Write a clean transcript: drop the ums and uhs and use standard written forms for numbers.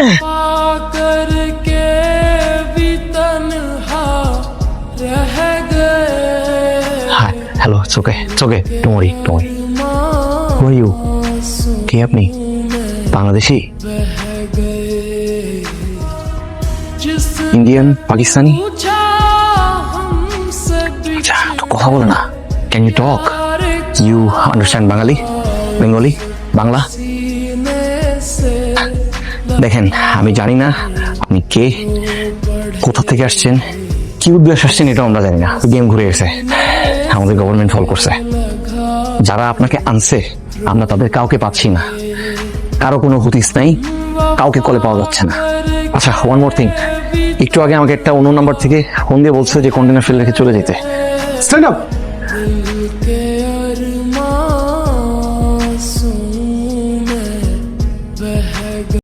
Hi, hello, it's okay. Don't worry. Who are you? কে আপনি? Bangladeshi? Indian? Pakistani? আচ্ছা, তো কথা বলো না। Can you talk? You understand Bangali? Bengali? Bangla? দেখেন, আমি জানি না আপনি কে, কোথা থেকে আসছেন, কি উদ্দেশ্যে আসছেন, এটাও আমরা জানি না। গেম ঘুরে গেছে, আমাদের গভর্নমেন্ট ফল করছে। যারা আপনাকে আনছে, আমরা তাদের কাউকে পাচ্ছি না, কারো কোনো হুদিস নাই, কাউকে কলে পাওয়া যাচ্ছে না। আচ্ছা, ওয়ান মোর থিং, একটু আগে আমাকে একটা অন্য নাম্বার থেকে ফোন দিয়ে বলছে যে কন্টেনার ফেলে রেখে চলে যেতে। Stand up.